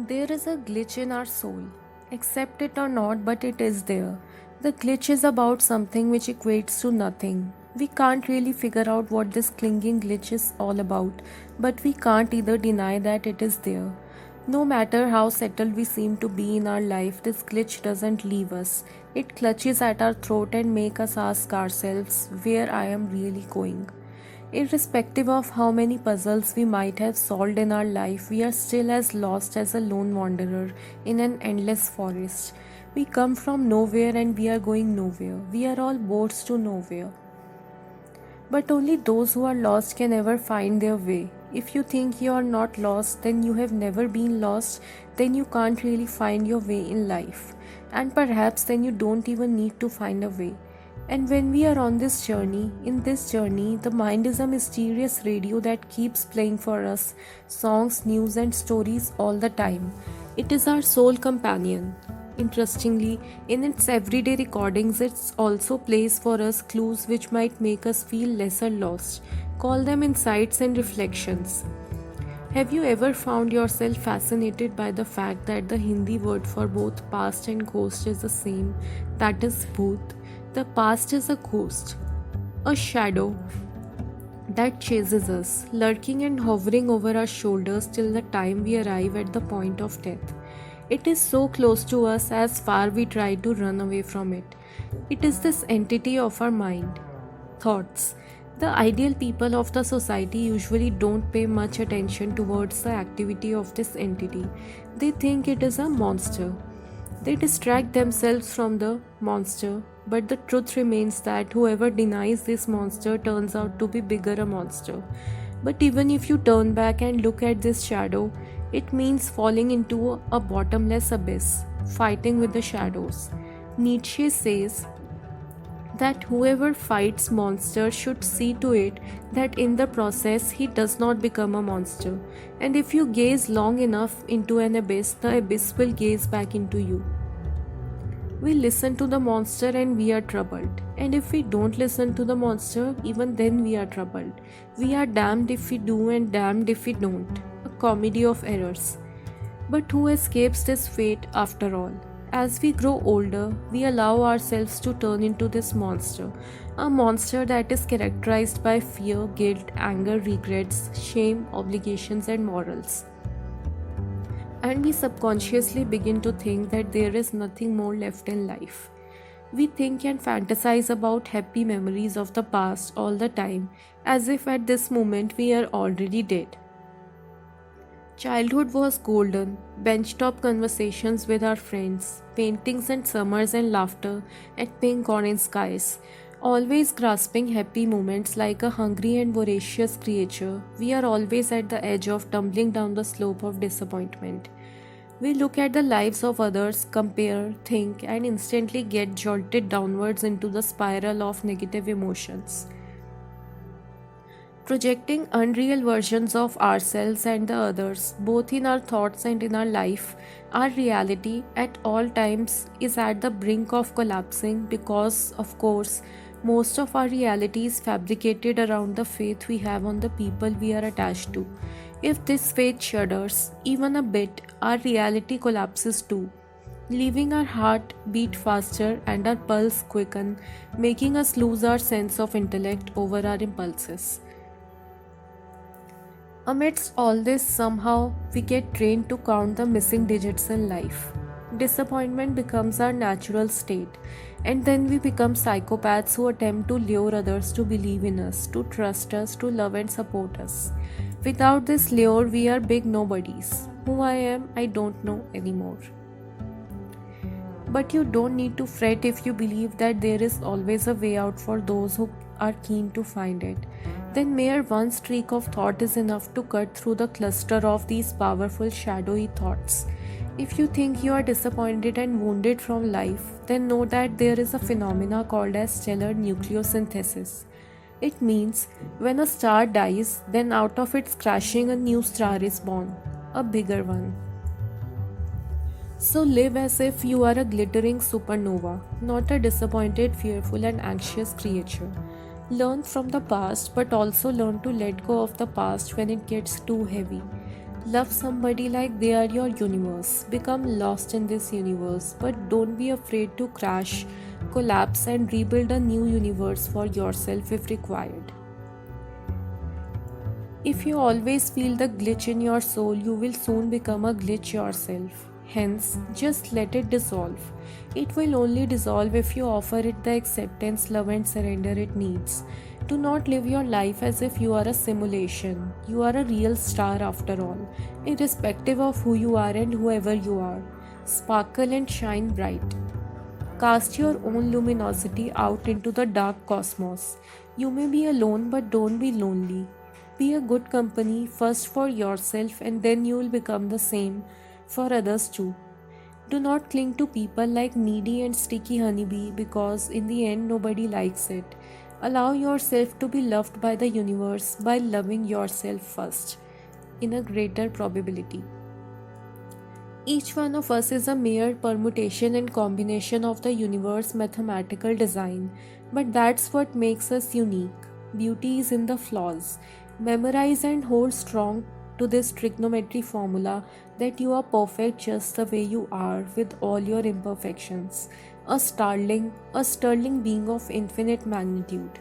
There is a glitch in our soul. Accept it or not, but it is there. The glitch is about something which equates to nothing. We can't really figure out what this clinging glitch is all about, but we can't either deny that it is there. No matter how settled we seem to be in our life, this glitch doesn't leave us. It clutches at our throat and makes us ask ourselves where I am really going. Irrespective of how many puzzles we might have solved in our life, we are still as lost as a lone wanderer in an endless forest. We come from nowhere and we are going nowhere. We are all boats to nowhere. But only those who are lost can ever find their way. If you think you are not lost, then you have never been lost, then you can't really find your way in life. And perhaps then you don't even need to find a way. And when we are on this journey, in this journey, the mind is a mysterious radio that keeps playing for us songs, news, and stories all the time. It is our soul companion. Interestingly, in its everyday recordings, it also plays for us clues which might make us feel lesser lost. Call them insights and reflections. Have you ever found yourself fascinated by the fact that the Hindi word for both past and ghost is the same? That is bhoot. The past is a ghost, a shadow that chases us, lurking and hovering over our shoulders till the time we arrive at the point of death. It is so close to us as far we try to run away from it. It is this entity of our mind, thoughts. The ideal people of the society usually don't pay much attention towards the activity of this entity. They think it is a monster. They distract themselves from the monster, but the truth remains that whoever denies this monster turns out to be bigger a monster. But even if you turn back and look at this shadow, it means falling into a bottomless abyss, fighting with the shadows. Nietzsche says that whoever fights monsters should see to it that in the process he does not become a monster. And if you gaze long enough into an abyss, the abyss will gaze back into you. We listen to the monster and we are troubled. And if we don't listen to the monster, even then we are troubled. We are damned if we do and damned if we don't. A comedy of errors. But who escapes this fate after all? As we grow older, we allow ourselves to turn into this monster. A monster that is characterized by fear, guilt, anger, regrets, shame, obligations, and morals. And we subconsciously begin to think that there is nothing more left in life. We think and fantasize about happy memories of the past all the time, as if at this moment we are already dead. Childhood was golden, benchtop conversations with our friends, paintings and summers and laughter at pink orange skies. Always grasping happy moments like a hungry and voracious creature, we are always at the edge of tumbling down the slope of disappointment. We look at the lives of others, compare, think, and instantly get jolted downwards into the spiral of negative emotions. Projecting unreal versions of ourselves and the others, both in our thoughts and in our life, our reality at all times is at the brink of collapsing because, of course, most of our reality is fabricated around the faith we have on the people we are attached to. If this faith shudders, even a bit, our reality collapses too, leaving our heart beat faster and our pulse quicken, making us lose our sense of intellect over our impulses. Amidst all this, somehow we get trained to count the missing digits in life. Disappointment becomes our natural state, and then we become psychopaths who attempt to lure others to believe in us, to trust us, to love and support us. Without this lure, we are big nobodies. Who I am, I don't know anymore. But you don't need to fret if you believe that there is always a way out for those who are keen to find it. Then mere one streak of thought is enough to cut through the cluster of these powerful shadowy thoughts. If you think you are disappointed and wounded from life, then know that there is a phenomena called as stellar nucleosynthesis. It means when a star dies, then out of its crashing a new star is born, a bigger one. So live as if you are a glittering supernova, not a disappointed, fearful and anxious creature. Learn from the past, but also learn to let go of the past when it gets too heavy. Love somebody like they are your universe. Become lost in this universe, but don't be afraid to crash, collapse, and rebuild a new universe for yourself if required. If you always feel the glitch in your soul, you will soon become a glitch yourself. Hence, just let it dissolve. It will only dissolve if you offer it the acceptance, love, and surrender it needs. Do not live your life as if you are a simulation. You are a real star after all, irrespective of who you are and whoever you are. Sparkle and shine bright. Cast your own luminosity out into the dark cosmos. You may be alone, but don't be lonely. Be a good company first for yourself, and then you will become the same for others too. Do not cling to people like needy and sticky honeybee because in the end nobody likes it. Allow yourself to be loved by the universe by loving yourself first, in a greater probability. Each one of us is a mere permutation and combination of the universe's mathematical design, but that's what makes us unique. Beauty is in the flaws. Memorize and hold strong to this trigonometry formula that you are perfect just the way you are with all your imperfections. A sterling being of infinite magnitude.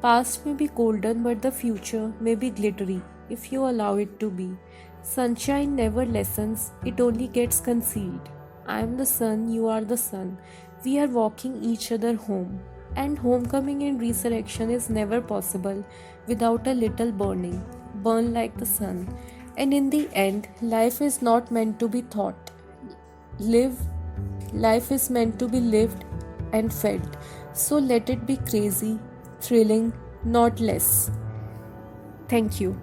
Past may be golden, but the future may be glittery if you allow it to be. Sunshine never lessens, it only gets concealed. I am the sun, you are the sun. We are walking each other home. And homecoming and resurrection is never possible without a little burning. Burn like the sun. And in the end, life is not meant to be thought. Life is meant to be lived and felt. So let it be crazy, thrilling, not less. Thank you.